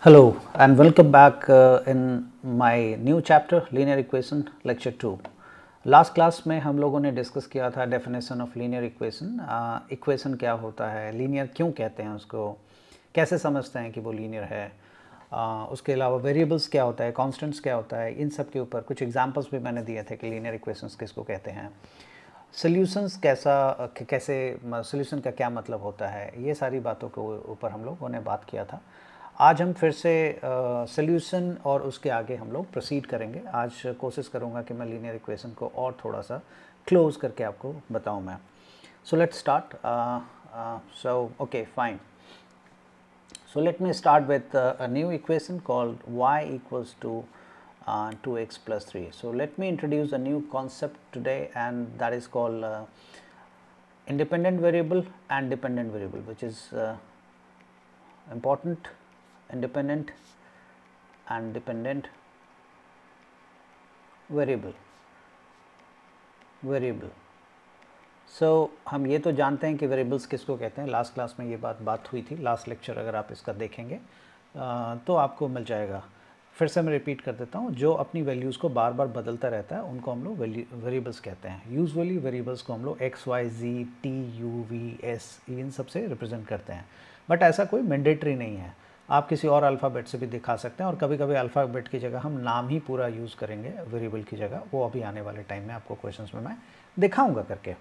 Hello and welcome back in my new chapter linear equation lecture 2। Last class में हम लोगों ने discuss किया था definition of linear equation. Equation क्या होता है, लीनियर क्यों कहते हैं उसको, कैसे समझते हैं कि वो लीनियर है, उसके अलावा वेरिएबल्स क्या होता है, कांस्टेंट्स क्या होता है, इन सब के ऊपर कुछ एग्जांपल्स भी मैंने दिए थे कि लीनियर इक्वेशंस किसको कहते हैं, सोल्यूशंस कैसे सोल्यूशन का क्या मतलब होता है, ये सारी बातों के ऊपर हम लोगों ने बात किया था। आज हम फिर से सोल्यूशन और उसके आगे हम लोग प्रोसीड करेंगे। आज कोशिश करूँगा कि मैं लीनियर इक्वेशन को और थोड़ा सा क्लोज करके आपको बताऊँ मैं। So let's start. So okay fine. So let me start with a new equation called y equals to 2x plus 3. So let me introduce a new concept today, and that is called independent variable and dependent variable, which is important. Independent and dependent variable। सो हम ये तो जानते हैं कि variables किसको कहते हैं, last class में ये बात हुई थी, लास्ट लेक्चर अगर आप इसका देखेंगे तो आपको मिल जाएगा। फिर से मैं रिपीट कर देता हूँ, जो अपनी वैल्यूज़ को बार बार बदलता रहता है उनको हम लोग वेरिएबल्स कहते हैं। यूजुअली वेरिएबल्स को हम लोग X Y Z T U V S इन सब से रिप्रेजेंट करते हैं, बट ऐसा कोई मैंडेटरी नहीं है। आप किसी और अल्फ़ाबेट से भी दिखा सकते हैं, और कभी कभी अल्फ़ाबेट की जगह हम नाम ही पूरा यूज़ करेंगे वेरिएबल की जगह। वो अभी आने वाले टाइम में आपको क्वेश्चंस में मैं दिखाऊंगा करके।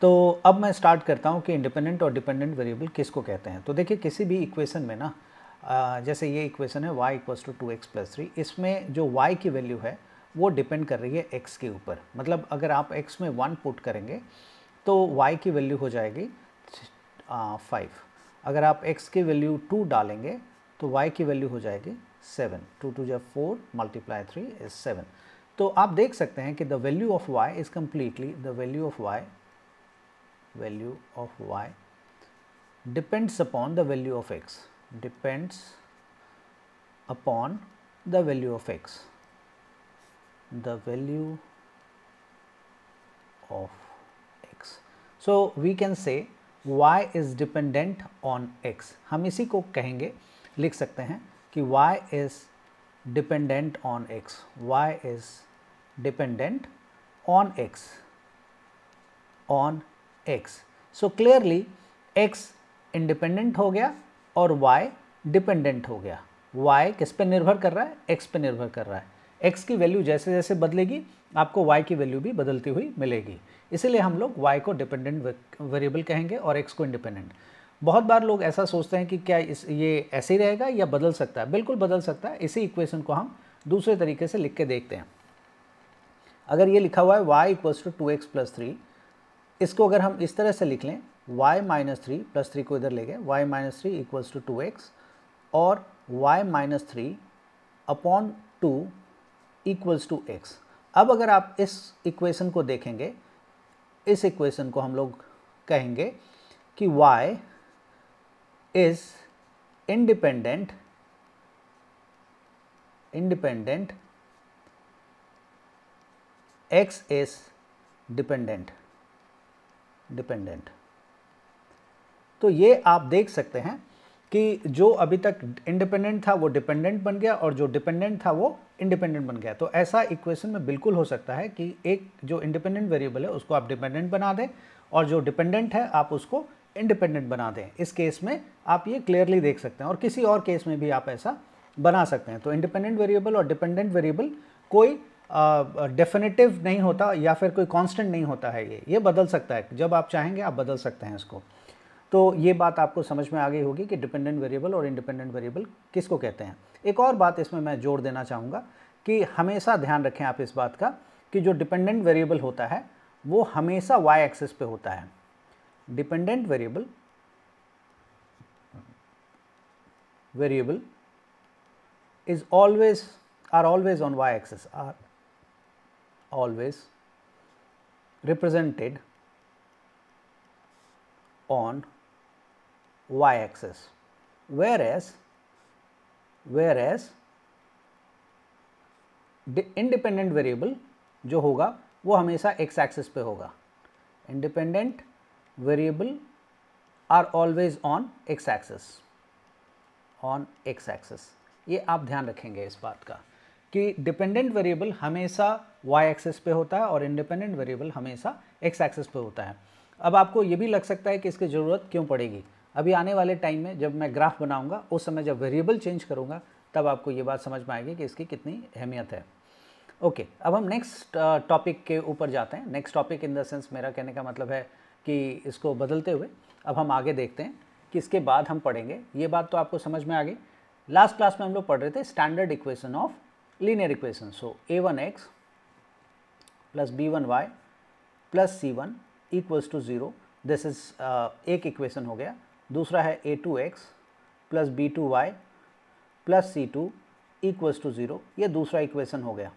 तो अब मैं स्टार्ट करता हूँ कि इंडिपेंडेंट और डिपेंडेंट वेरिएबल किसको कहते हैं। तो देखिए, किसी भी इक्वेशन में ना, जैसे ये इक्वेशन है y equals to 2x plus 3, इसमें जो y की वैल्यू है वो डिपेंड कर रही है x के ऊपर। मतलब अगर आप x में 1 पुट करेंगे तो y की वैल्यू हो जाएगी 5। अगर आप x की वैल्यू 2 डालेंगे तो y की वैल्यू हो जाएगी 7। 2 2 जब 4 मल्टीप्लाई 3 इज 7। तो आप देख सकते हैं कि the value of y is completely the value of y depends upon the value of x, depends upon the value of x, the value of x. So we can say y is dependent on x। हम इसी को कहेंगे, लिख सकते हैं कि y is dependent on x, y is dependent on x, on x। So clearly x independent हो गया और y डिपेंडेंट हो गया। y किस पे निर्भर कर रहा है? x पे निर्भर कर रहा है। x की वैल्यू जैसे जैसे बदलेगी आपको y की वैल्यू भी बदलती हुई मिलेगी। इसीलिए हम लोग y को डिपेंडेंट वेरिएबल कहेंगे और x को इंडिपेंडेंट। बहुत बार लोग ऐसा सोचते हैं कि क्या ये ऐसे ही रहेगा या बदल सकता है। बिल्कुल बदल सकता है। इसी इक्वेशन को हम दूसरे तरीके से लिख के देखते हैं। अगर ये लिखा हुआ है y equals to 2x plus 3, इसको अगर हम इस तरह से लिख लें, y माइनस 3 प्लस 3 को इधर ले गए, y minus 3 equals to 2x और y minus 3 upon 2 equals to x। अब अगर आप इस इक्वेशन को देखेंगे, इस इक्वेशन को हम लोग कहेंगे कि y is independent x is dependent. तो ये आप देख सकते हैं कि जो अभी तक इंडिपेंडेंट था वो डिपेंडेंट बन गया और जो डिपेंडेंट था वो इंडिपेंडेंट बन गया। तो ऐसा इक्वेशन में बिल्कुल हो सकता है कि एक जो इंडिपेंडेंट वेरिएबल है उसको आप डिपेंडेंट बना दें और जो डिपेंडेंट है आप उसको इंडिपेंडेंट बना दें। इस केस में आप ये क्लियरली देख सकते हैं, और किसी और केस में भी आप ऐसा बना सकते हैं। तो इंडिपेंडेंट वेरिएबल और डिपेंडेंट वेरिएबल कोई डेफिनेटिव नहीं होता या फिर कोई कांस्टेंट नहीं होता है। ये बदल सकता है, जब आप चाहेंगे आप बदल सकते हैं इसको। तो ये बात आपको समझ में आ गई होगी कि डिपेंडेंट वेरिएबल और इंडिपेंडेंट वेरिएबल किसको कहते हैं। एक और बात इसमें मैं जोड़ देना चाहूँगा कि हमेशा ध्यान रखें आप इस बात का कि जो डिपेंडेंट वेरिएबल होता है वो हमेशा y एक्सिस पे होता है। Dependent variable is always on y axis, are always represented on y axis, whereas independent variable जो होगा वो हमेशा x एक्सिस पे होगा। Independent variable are always on x axis, on X axis. ये आप ध्यान रखेंगे इस बात का कि डिपेंडेंट वेरिएबल हमेशा वाई एक्सिस पे होता है और इंडिपेंडेंट वेरिएबल हमेशा एक्स एक्सिस पे होता है। अब आपको ये भी लग सकता है कि इसकी ज़रूरत क्यों पड़ेगी। अभी आने वाले टाइम में जब मैं ग्राफ बनाऊंगा उस समय जब वेरिएबल चेंज करूंगा तब आपको ये बात समझ में आएगी कि इसकी कितनी अहमियत है। ओके, अब हम नेक्स्ट टॉपिक के ऊपर जाते हैं। Next topic in the sense मेरा कहने का मतलब है कि इसको बदलते हुए अब हम आगे देखते हैं कि इसके बाद हम पढ़ेंगे। ये बात तो आपको समझ में आ गई। लास्ट क्लास में हम लोग पढ़ रहे थे standard equation of linear equation. So a1x plus b1y plus c1 equals to 0, this is एक इक्वेशन हो गया। दूसरा है a2x plus b2y plus c2 equals to 0, ये दूसरा इक्वेशन हो गया।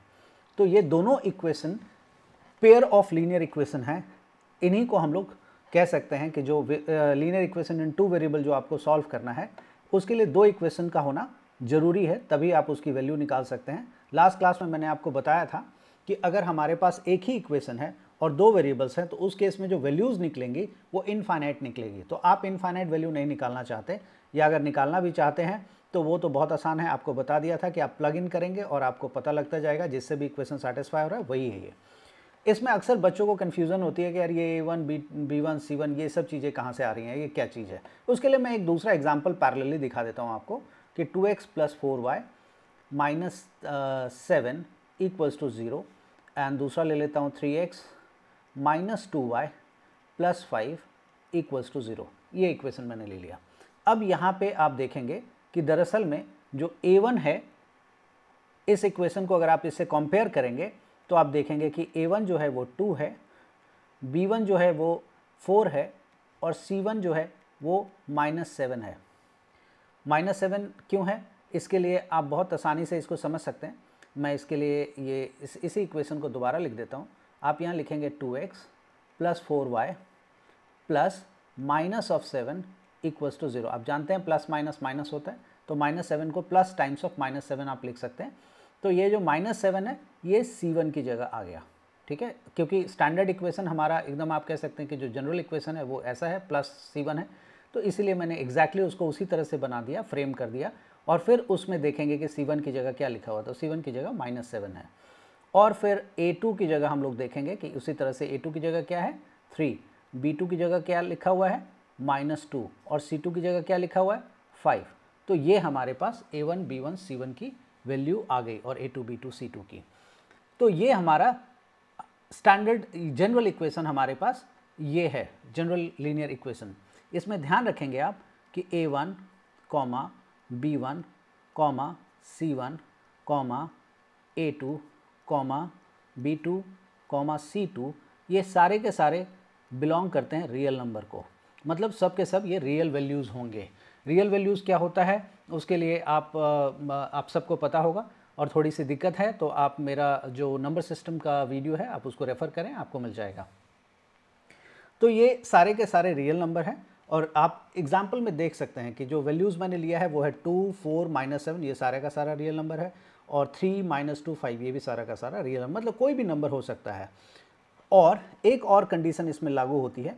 तो ये दोनों equation pair of linear equation है। इन्हीं को हम लोग कह सकते हैं कि जो linear equation in two variable जो आपको सॉल्व करना है उसके लिए दो इक्वेशन का होना जरूरी है, तभी आप उसकी वैल्यू निकाल सकते हैं। लास्ट क्लास में मैंने आपको बताया था कि अगर हमारे पास एक ही इक्वेशन है और दो वेरिएबल्स हैं तो उस केस में जो वैल्यूज़ निकलेंगी वो इनफाइनाइट निकलेगी। तो आप इनफाइनाइट वैल्यू नहीं निकालना चाहते, या अगर निकालना भी चाहते हैं तो वो तो बहुत आसान है। आपको बता दिया था कि आप प्लग इन करेंगे और आपको पता लगता जाएगा जिससे भी इक्वेशन सेटिस्फाई हो रहा है वही है ये। इसमें अक्सर बच्चों को कन्फ्यूज़न होती है कि यार ये a1 b1 c1 ये सब चीज़ें कहाँ से आ रही हैं, ये क्या चीज़ है। उसके लिए मैं एक दूसरा एग्जाम्पल पैरेलली दिखा देता हूँ आपको कि 2x plus 4y minus 7 equals to 0, and दूसरा ले लेता हूँ 3x minus 2y plus 5 equals to 0। ये इक्वेशन मैंने ले लिया। अब यहाँ पे आप देखेंगे कि दरअसल में जो a1 है, इस इक्वेशन को अगर आप इससे कंपेयर करेंगे तो आप देखेंगे कि a1 जो है वो 2 है, b1 जो है वो 4 है और c1 जो है वो -7 है। -7 क्यों है, इसके लिए आप बहुत आसानी से इसको समझ सकते हैं। मैं इसके लिए ये इसी इक्वेशन को दोबारा लिख देता हूँ। आप यहाँ लिखेंगे 2x plus 4y plus minus of 7 equals to 0। आप जानते हैं प्लस माइनस माइनस होता है, तो -7 को प्लस टाइम्स ऑफ -7 आप लिख सकते हैं। तो ये जो -7 है ये c1 की जगह आ गया, ठीक है, क्योंकि स्टैंडर्ड इक्वेशन हमारा एकदम आप कह सकते हैं कि जो जनरल इक्वेशन है वो ऐसा है, प्लस c1 है, तो इसीलिए मैंने एग्जैक्टली उसको उसी तरह से बना दिया, फ्रेम कर दिया। और फिर उसमें देखेंगे कि c1 की जगह क्या लिखा हुआ, तो c1 की जगह -7 है। और फिर a2 की जगह हम लोग देखेंगे कि उसी तरह से a2 की जगह क्या है 3, b2 की जगह क्या लिखा हुआ है -2 और c2 की जगह क्या लिखा हुआ है 5। तो ये हमारे पास a1 b1 c1 की वैल्यू आ गई और a2 b2 c2 की। तो ये हमारा स्टैंडर्ड जनरल इक्वेशन हमारे पास ये है, जनरल लीनियर इक्वेशन। इसमें ध्यान रखेंगे आप कि a1, b1, c1, a2, b2, c2 ये सारे के सारे बिलोंग करते हैं रियल नंबर को, मतलब सब के सब ये रियल वैल्यूज़ होंगे। रियल वैल्यूज़ क्या होता है उसके लिए आप सबको पता होगा, और थोड़ी सी दिक्कत है तो आप मेरा जो नंबर सिस्टम का वीडियो है आप उसको रेफ़र करें, आपको मिल जाएगा। तो ये सारे के सारे रियल नंबर हैं और आप एग्जाम्पल में देख सकते हैं कि जो वैल्यूज़ मैंने लिया है वो है 2, 4, -7 ये सारा का सारा रियल नंबर है, और 3, -2, 5 ये भी सारा का सारा रियल नंबर, मतलब कोई भी नंबर हो सकता है। और एक और कंडीशन इसमें लागू होती है,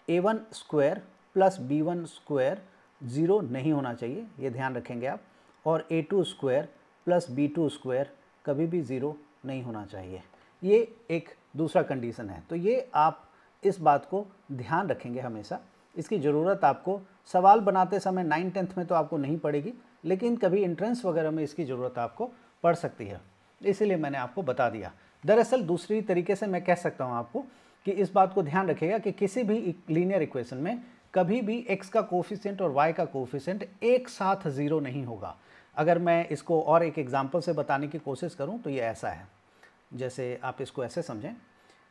a1 square plus b1 square 0 नहीं होना चाहिए, ये ध्यान रखेंगे आप, और a2 square plus b2 square कभी भी 0 नहीं होना चाहिए। ये एक दूसरा कंडीशन है। तो ये आप इस बात को ध्यान रखेंगे हमेशा। इसकी ज़रूरत आपको सवाल बनाते समय 9th 10th में तो आपको नहीं पड़ेगी, लेकिन कभी एंट्रेंस वगैरह में इसकी ज़रूरत आपको पड़ सकती है, इसीलिए मैंने आपको बता दिया। दरअसल दूसरी तरीके से मैं कह सकता हूँ आपको कि इस बात को ध्यान रखिएगा कि किसी भी लीनियर इक्वेशन में कभी भी x का कोफिशिएंट और y का कोफिशिएंट एक साथ 0 नहीं होगा। अगर मैं इसको और एक एग्जांपल से बताने की कोशिश करूं तो ये ऐसा है, जैसे आप इसको ऐसे समझें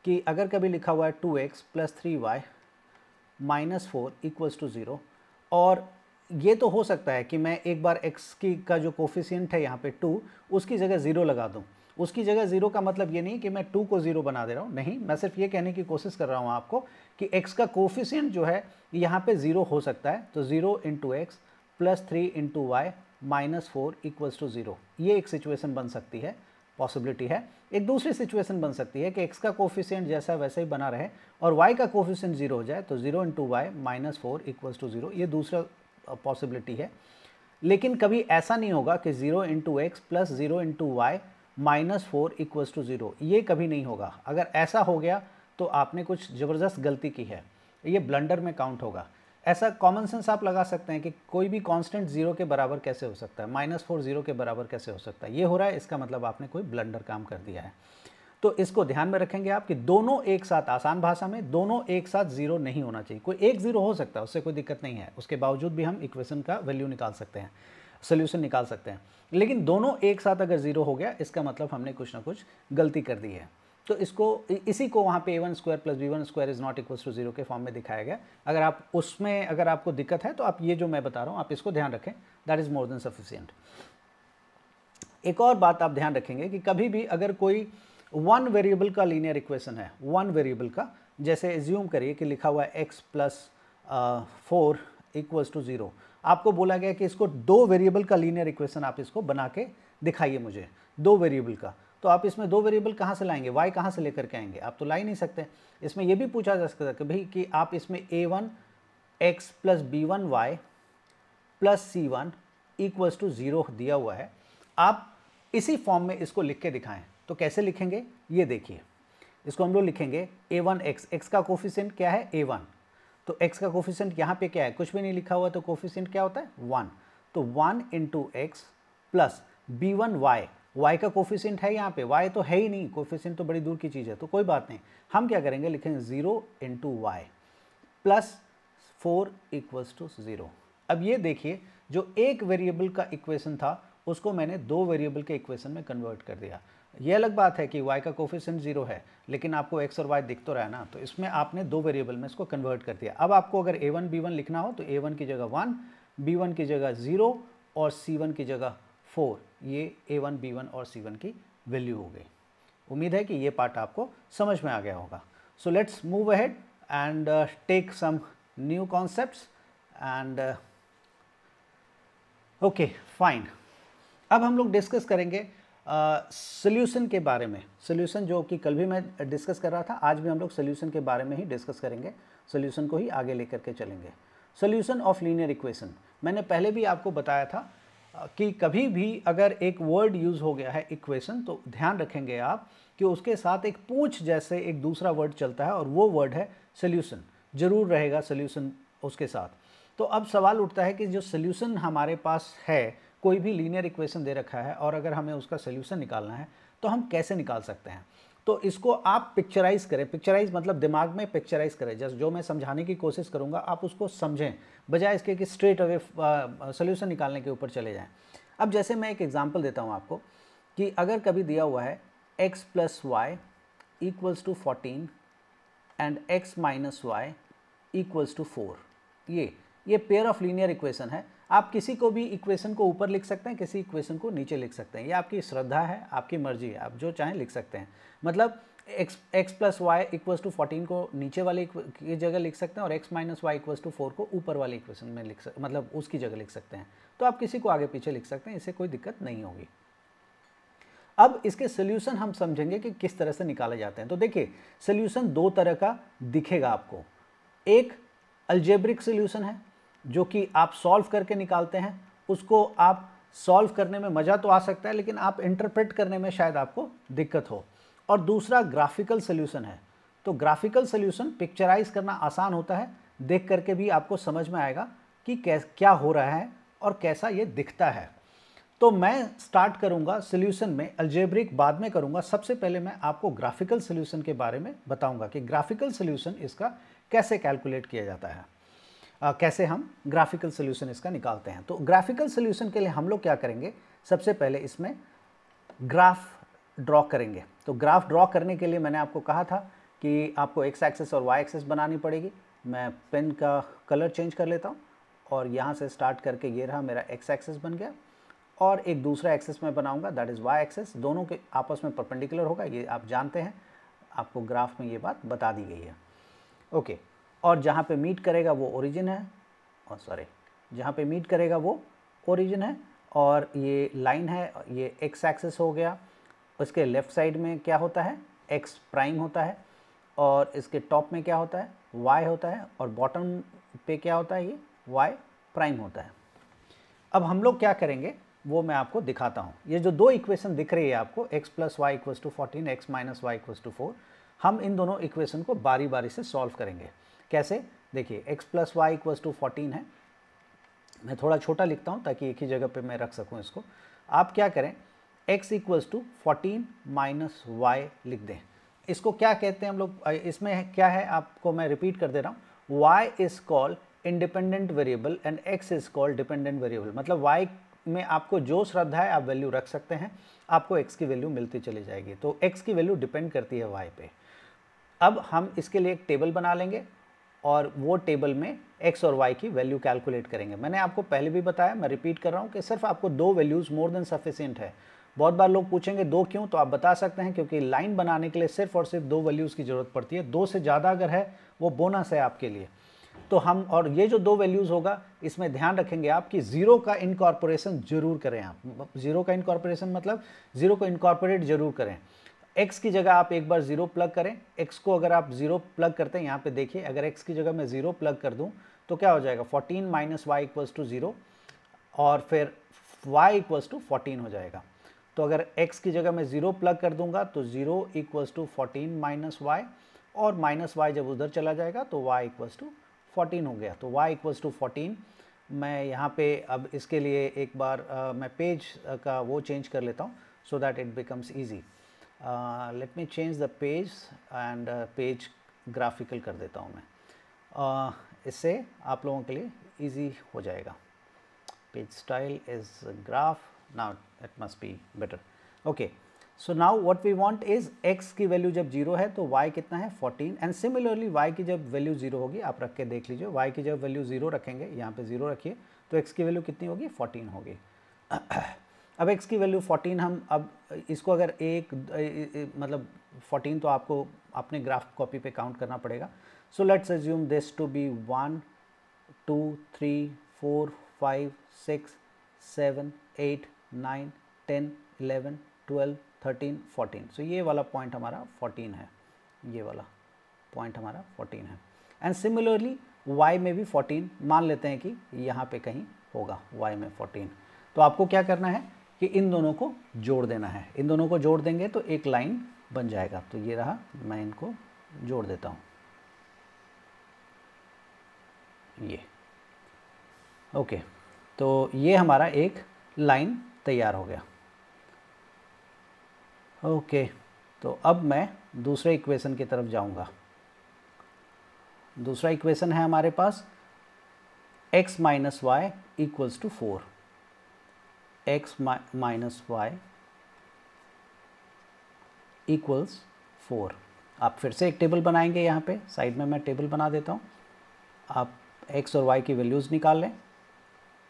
कि अगर कभी लिखा हुआ है 2x plus 3y minus 4 equals to 0, और ये तो हो सकता है कि मैं एक बार x की का जो कोफिशिएंट है यहाँ पे 2 उसकी जगह 0 लगा दूँ। उसकी जगह 0 का मतलब ये नहीं कि मैं 2 को 0 बना दे रहा हूँ, नहीं, मैं सिर्फ ये कहने की कोशिश कर रहा हूँ आपको कि x का कोफिशिएंट जो है यहाँ पे 0 हो सकता है। तो 0 into x plus 3 into y minus 4 equals to 0, ये एक सिचुएशन बन सकती है, पॉसिबिलिटी है। एक दूसरी सिचुएशन बन सकती है कि x का कोफिशिएंट जैसा वैसे ही बना रहे और y का कोफिशिएंट 0 हो जाए, तो 0 into y minus 4 equals to 0, ये दूसरा पॉसिबिलिटी है। लेकिन कभी ऐसा नहीं होगा कि 0 into x plus 0 into y minus 4 equals to 0, ये कभी नहीं होगा। अगर ऐसा हो गया तो आपने कुछ ज़बरदस्त गलती की है, ये ब्लंडर में काउंट होगा। ऐसा कॉमन सेंस आप लगा सकते हैं कि कोई भी कांस्टेंट 0 के बराबर कैसे हो सकता है, -4 0 के बराबर कैसे हो सकता है, ये हो रहा है, इसका मतलब आपने कोई ब्लंडर काम कर दिया है। तो इसको ध्यान में रखेंगे आप कि दोनों एक साथ, आसान भाषा में दोनों एक साथ 0 नहीं होना चाहिए। कोई एक 0 हो सकता है, उससे कोई दिक्कत नहीं है, उसके बावजूद भी हम इक्वेशन का वैल्यू निकाल सकते हैं, सोल्यूशन निकाल सकते हैं। लेकिन दोनों एक साथ अगर 0 हो गया, इसका मतलब हमने कुछ ना कुछ गलती कर दी है। तो इसी को वहाँ पे a1 square plus b1 square is not equals to 0 के फॉर्म में दिखाया गया। अगर आप उसमें अगर आपको दिक्कत है तो आप ये जो मैं बता रहा हूँ आप इसको ध्यान रखें, that is more than sufficient. एक और बात आप ध्यान रखेंगे कि कभी भी अगर कोई वन वेरिएबल का लीनियर इक्वेशन है, वन वेरिएबल का, जैसे एज्यूम करिए कि लिखा हुआ है x प्लस 4 इक्वल्स टू 0, आपको बोला गया कि इसको दो वेरिएबल का लीनियर इक्वेशन आप इसको बना के दिखाइए मुझे, दो वेरिएबल का। तो आप इसमें दो वेरिएबल कहाँ से लाएंगे, y कहाँ से लेकर के आएंगे, आप तो ला ही नहीं सकते। इसमें यह भी पूछा जा सकता है कि भाई कि आप इसमें a1 x plus b1 y plus c1 equals to 0 दिया हुआ है, आप इसी फॉर्म में इसको लिख के दिखाएं। तो कैसे लिखेंगे ये देखिए, इसको हम लोग लिखेंगे a1x, x का कोफिशिएंट क्या है a1, तो x का कोफिशिएंट यहाँ पे क्या है, कुछ भी नहीं लिखा हुआ, तो कोफिशिएंट क्या होता है 1, तो 1 into x plus b1y, y का कोफिशिएंट है यहाँ पे, y तो है ही नहीं, कोफिशिएंट तो बड़ी दूर की चीज़ है, तो कोई बात नहीं, हम क्या करेंगे लिखेंगे 0 into y plus 4 equals to 0। अब ये देखिए जो एक वेरिएबल का इक्वेशन था उसको मैंने दो वेरिएबल के इक्वेशन में कन्वर्ट कर दिया। ये अलग बात है कि y का कोफिशिएंट 0 है लेकिन आपको x और y दिख तो रहा है ना, तो इसमें आपने दो वेरिएबल में इसको कन्वर्ट कर दिया। अब आपको अगर a1 b1 लिखना हो तो a1 की जगह 1, b1 की जगह 0 और c1 की जगह 4, ये a1 b1 और c1 की वैल्यू हो गई। उम्मीद है कि ये पार्ट आपको समझ में आ गया होगा। So let's move ahead and take some new concepts and okay fine. अब हम लोग डिस्कस करेंगे सोल्यूशन के बारे में। सोल्यूशन जो कि कल भी मैं डिस्कस कर रहा था, आज भी हम लोग सोल्यूशन के बारे में ही डिस्कस करेंगे, सोल्यूशन को ही आगे लेकर के चलेंगे। सोल्यूशन ऑफ लीनियर इक्वेशन, मैंने पहले भी आपको बताया था कि कभी भी अगर एक वर्ड यूज़ हो गया है इक्वेशन, तो ध्यान रखेंगे आप कि उसके साथ एक पूंछ जैसे एक दूसरा वर्ड चलता है और वो वर्ड है सोल्यूशन, जरूर रहेगा सोल्यूशन उसके साथ। तो अब सवाल उठता है कि जो सोल्यूशन हमारे पास है, कोई भी लीनियर इक्वेशन दे रखा है और अगर हमें उसका सोल्यूशन निकालना है तो हम कैसे निकाल सकते हैं। तो इसको आप पिक्चराइज करें, पिक्चराइज मतलब दिमाग में पिक्चराइज करें, जस्ट जो मैं समझाने की कोशिश करूंगा आप उसको समझें, बजाय इसके कि स्ट्रेट अवे सोल्यूशन निकालने के ऊपर चले जाएं। अब जैसे मैं एक एग्जांपल देता हूं आपको कि अगर कभी दिया हुआ है x plus y equals to 14 and x minus y equals to 4, ये पेयर ऑफ लीनियर इक्वेशन है। आप किसी को भी इक्वेशन को ऊपर लिख सकते हैं, किसी इक्वेशन को नीचे लिख सकते हैं, ये आपकी श्रद्धा है, आपकी मर्जी है, आप जो चाहें लिख सकते हैं। मतलब x plus y equals to 14 को नीचे वाली की जगह लिख सकते हैं और x minus y equals to 4 को ऊपर वाली इक्वेशन में लिख सकते, मतलब उसकी जगह लिख सकते हैं। तो आप किसी को आगे पीछे लिख सकते हैं, इससे कोई दिक्कत नहीं होगी। अब इसके सोल्यूशन हम समझेंगे कि किस तरह से निकाले जाते हैं। तो देखिए सोल्यूशन दो तरह का दिखेगा आपको, एक अलजेब्रिक सोल्यूशन है जो कि आप सॉल्व करके निकालते हैं, उसको आप सॉल्व करने में मज़ा तो आ सकता है लेकिन आप इंटरप्रेट करने में शायद आपको दिक्कत हो। और दूसरा ग्राफिकल सोल्यूशन है। तो ग्राफिकल सोल्यूशन पिक्चराइज करना आसान होता है, देख करके भी आपको समझ में आएगा कि क्या हो रहा है और कैसा ये दिखता है। तो मैं स्टार्ट करूंगा सोल्यूशन में, अलजेब्रिक बाद में करूंगा। सबसे पहले मैं आपको ग्राफिकल सोल्यूशन के बारे में बताऊंगा कि ग्राफिकल सोल्यूशन इसका कैसे कैलकुलेट किया जाता है, कैसे हम ग्राफिकल सोल्यूशन इसका निकालते हैं। तो ग्राफिकल सोल्यूशन के लिए हम लोग क्या करेंगे, सबसे पहले इसमें ग्राफ ड्रॉ करेंगे। तो ग्राफ ड्रॉ करने के लिए मैंने आपको कहा था कि आपको एक्स एक्सेस और वाई एक्सेस बनानी पड़ेगी। मैं पेन का कलर चेंज कर लेता हूँ और यहाँ से स्टार्ट करके ये रहा मेरा एक्स एक्सेस बन गया और एक दूसरा एक्सेस मैं बनाऊंगा दैट इज़ वाई एक्सेस, दोनों के आपस में परपेंडिकुलर होगा, ये आप जानते हैं, आपको ग्राफ में ये बात बता दी गई है। ओके, और जहाँ पे मीट करेगा वो ओरिजिन है, और सॉरी जहाँ पे मीट करेगा वो ओरिजिन है, और ये लाइन है, ये एक्स एक्सेस हो गया। उसके लेफ़्ट साइड में क्या होता है, एक्स प्राइम होता है, और इसके टॉप में क्या होता है, वाई होता है, और बॉटम पे क्या होता है, ये वाई प्राइम होता है। अब हम लोग क्या करेंगे वो मैं आपको दिखाता हूँ। ये जो दो इक्वेशन दिख रही है आपको x plus y equals to 14, x minus y equals to 4, हम इन दोनों इक्वेशन को बारी बारी से सॉल्व करेंगे। कैसे? देखिए x plus y equals to 14 है, मैं थोड़ा छोटा लिखता हूँ ताकि एक ही जगह पे मैं रख सकूँ इसको। आप क्या करें, x equals to 14 minus y लिख दें। इसको क्या कहते हैं हम लोग, इसमें क्या है आपको मैं रिपीट कर दे रहा हूँ, y is called independent variable and x is called dependent variable. मतलब y में आपको जो श्रद्धा है आप वैल्यू रख सकते हैं, आपको x की वैल्यू मिलती चली जाएगी। तो x की वैल्यू डिपेंड करती है y पे। अब हम इसके लिए एक टेबल बना लेंगे और वो टेबल में x और y की वैल्यू कैलकुलेट करेंगे। मैंने आपको पहले भी बताया, मैं रिपीट कर रहा हूँ कि सिर्फ आपको दो वैल्यूज़ मोर देन सफिशिएंट है। बहुत बार लोग पूछेंगे दो क्यों, तो आप बता सकते हैं क्योंकि लाइन बनाने के लिए सिर्फ और सिर्फ दो वैल्यूज़ की ज़रूरत पड़ती है। दो से ज़्यादा अगर है वो बोनस है आपके लिए। तो हम, और ये जो दो वैल्यूज़ होगा इसमें ध्यान रखेंगे आप कि ज़ीरो का इनकॉर्पोरेशन जरूर करें। आप ज़ीरो का इनकॉर्पोरेशन मतलब ज़ीरो को इनकॉर्पोरेट जरूर करें। x की जगह आप एक बार ज़ीरो प्लग करें। x को अगर आप ज़ीरो प्लग करते हैं, यहाँ पे देखिए, अगर x की जगह मैं ज़ीरो प्लग कर दूँ तो क्या हो जाएगा, 14 माइनस वाई इक्वल्स टू 0 और फिर y इक्वल्स टू 14 हो जाएगा। तो अगर x की जगह मैं 0 प्लग कर दूंगा तो 0 इक्वल्स टू 14 माइनस वाई, और माइनस वाई जब उधर चला जाएगा तो y इक्वल्स टू 14 हो गया। तो y इक्वल्स टू 14। मैं यहाँ पे अब इसके लिए एक बार मैं पेज का वो चेंज कर लेता हूँ so that it becomes easy. Let me change the page and page graphical कर देता हूँ मैं। इससे आप लोगों के लिए ईजी हो जाएगा। Page style is graph. Now it must be better. Okay. So now what we want is x की वैल्यू जब 0 है तो y कितना है, 14, एंड सिमिलरली y की जब वैल्यू 0 होगी, आप रख के देख लीजिए, y की जब वैल्यू 0 रखेंगे, यहाँ पे 0 रखिए, तो x की वैल्यू कितनी होगी, 14 होगी। अब x की वैल्यू 14, हम अब इसको अगर एक मतलब 14 तो आपको अपने ग्राफ कॉपी पे काउंट करना पड़ेगा। So let's assume this to be 1 2 3 4 5 6 7 8 9 10 11 12 13 14। सो ये वाला पॉइंट हमारा 14 है, ये वाला पॉइंट हमारा 14 है। एंड सिमिलरली y में भी 14 मान लेते हैं कि यहाँ पे कहीं होगा y में 14। तो आपको क्या करना है कि इन दोनों को जोड़ देना है। इन दोनों को जोड़ देंगे तो एक लाइन बन जाएगा। तो ये रहा, मैं इनको जोड़ देता हूँ, ये ओके। तो ये हमारा एक लाइन तैयार हो गया। ओके, तो अब मैं दूसरे इक्वेशन की तरफ जाऊंगा। दूसरा इक्वेशन है हमारे पास x minus y equals to 4। x minus y equals 4। आप फिर से एक टेबल बनाएंगे, यहाँ पे साइड में मैं टेबल बना देता हूँ। आप x और y की वैल्यूज़ निकाल लें।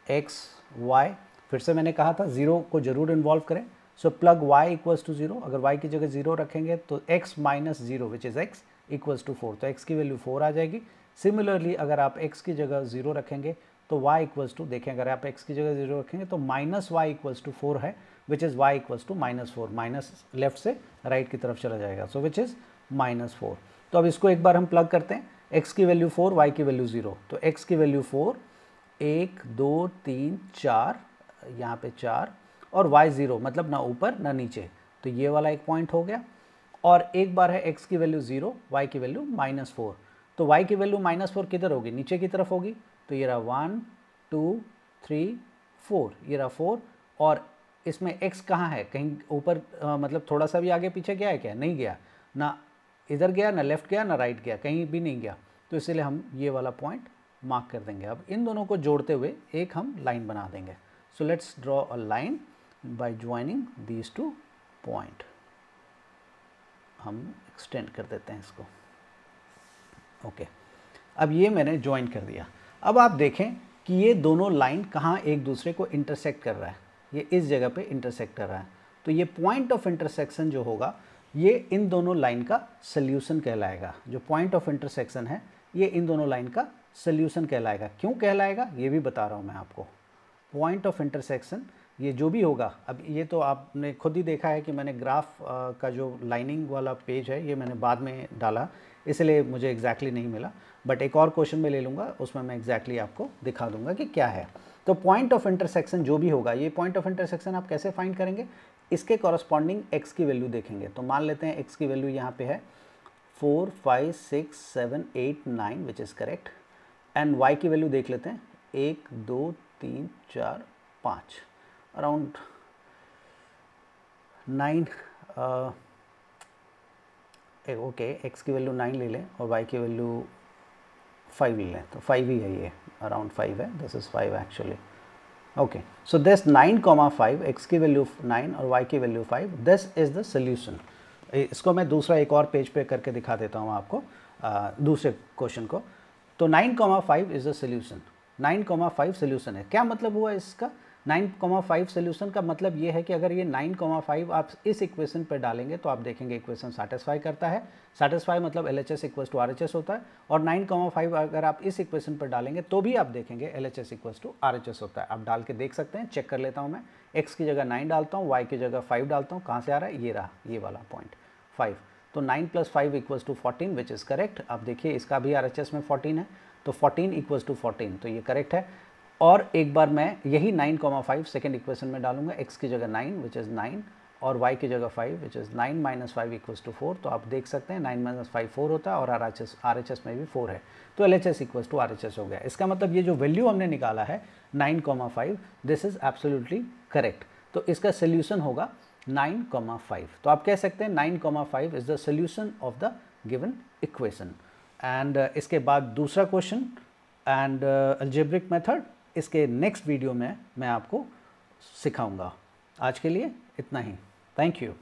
x y, फिर से मैंने कहा था ज़ीरो को जरूर इन्वॉल्व करें। So plug y equals to 0, अगर y की जगह 0 रखेंगे तो x minus 0 which is x equals to 4, तो x की वैल्यू 4 आ जाएगी। सिमिलरली अगर आप x की जगह 0 रखेंगे तो y इक्वल्स टू, देखें अगर आप x की जगह 0 रखेंगे तो माइनस वाई इक्वल्स टू 4 है, which is y equals to minus 4। Minus left से राइट की तरफ चला जाएगा, सो विच इज़ माइनस 4। तो अब इसको एक बार हम प्लग करते हैं। x की वैल्यू 4, y की वैल्यू 0, तो x की वैल्यू 4, 1 2 3 4, यहाँ पे 4, और y 0, मतलब ना ऊपर ना नीचे, तो ये वाला एक पॉइंट हो गया। और एक बार है x की वैल्यू 0, y की वैल्यू -4, तो y की वैल्यू -4 किधर होगी, नीचे की तरफ होगी। तो ये रहा 1 2 3 4, ये रहा 4, और इसमें x कहाँ है, कहीं ऊपर मतलब थोड़ा सा भी आगे पीछे गया है क्या, नहीं गया, ना इधर गया, ना लेफ्ट गया, ना राइट गया, कहीं भी नहीं गया। तो इसलिए हम ये वाला पॉइंट मार्क कर देंगे। अब इन दोनों को जोड़ते हुए एक हम लाइन बना देंगे। So let's draw a line by joining these two point. हम एक्सटेंड कर देते हैं इसको। ओके, अब ये मैंने ज्वाइन कर दिया। अब आप देखें कि ये दोनों लाइन कहाँ एक दूसरे को इंटरसेक्ट कर रहा है, ये इस जगह पे इंटरसेक्ट कर रहा है। तो ये पॉइंट ऑफ इंटरसेक्शन जो होगा ये इन दोनों लाइन का सोल्यूशन कहलाएगा। जो पॉइंट ऑफ इंटरसेक्शन है ये इन दोनों लाइन का सोल्यूशन कहलाएगा। क्यों कहलाएगा ये भी बता रहा हूँ मैं आपको। पॉइंट ऑफ इंटरसेक्शन ये जो भी होगा, अब ये तो आपने खुद ही देखा है कि मैंने ग्राफ का जो लाइनिंग वाला पेज है ये मैंने बाद में डाला, इसलिए मुझे एग्जैक्टली नहीं मिला, बट एक और क्वेश्चन में ले लूँगा, उसमें मैं एग्जैक्टली आपको दिखा दूँगा कि क्या है। तो पॉइंट ऑफ इंटरसेक्शन जो भी होगा, ये पॉइंट ऑफ इंटरसेक्शन आप कैसे फाइंड करेंगे, इसके कॉरस्पॉन्डिंग x की वैल्यू देखेंगे। तो मान लेते हैं x की वैल्यू यहाँ पे है 4, 5, 6, 7, 8, 9 विच इज़ करेक्ट, एंड y की वैल्यू देख लेते हैं 1, 2, 3, 4, 5, अराउंड 9। ओके, x की वैल्यू 9 ले लें और y की वैल्यू 5 ले लें, तो 5 ही है, ये अराउंड 5 है, this is 5 actually. Okay, so this 9,5, x की वैल्यू 9 और y की value 5, this is the solution. इसको मैं दूसरा एक और पेज पे करके दिखा देता हूँ आपको, दूसरे क्वेश्चन को। तो 9,5 इज़ द सोल्यूशन, 9,5 सोल्यूशन है। क्या मतलब हुआ इसका? 9,5 सोल्यूशन का मतलब ये है कि अगर ये 9,5 आप इस इक्वेशन पर डालेंगे तो आप देखेंगे इक्वेशन सेटिस्फाई करता है। सेटिस्फाई मतलब LHS इक्वल्स टू RHS होता है, और 9,5 अगर आप इस इक्वेशन पर डालेंगे तो भी आप देखेंगे LHS इक्वल्स टू RHS होता है। आप डाल के देख सकते हैं, चेक कर लेता हूँ मैं। x की जगह 9 डालता हूँ, y की जगह 5 डालता हूँ, कहाँ से आ रहा है, ये रहा, ये वाला पॉइंट 5। तो 9 + 5 equals to 14 which is correct. अब देखिए इसका भी RHS में 14 है, तो 14 इक्वल्स टू 14, तो ये करेक्ट है। और एक बार मैं यही 9,5 सेकेंड इक्वेशन में डालूंगा, x की जगह 9 विच इज़ 9 और y की जगह 5 विच इज़ 9 - 5 इक्वल्स टू 4। तो आप देख सकते हैं 9 - 5 4 होता है, और RHS में भी 4 है, तो LHS इक्वल्स टू RHS हो गया। इसका मतलब ये जो वैल्यू हमने निकाला है 9,5, दिस इज़ एब्सोल्युटली करेक्ट। तो इसका सोल्यूशन होगा 9,5। तो आप कह सकते हैं 9,5 is the solution of the given equation. And इसके बाद दूसरा क्वेश्चन एंड अलजेब्रिक मेथड, इसके नेक्स्ट वीडियो में मैं आपको सिखाऊंगा। आज के लिए इतना ही, थैंक यू।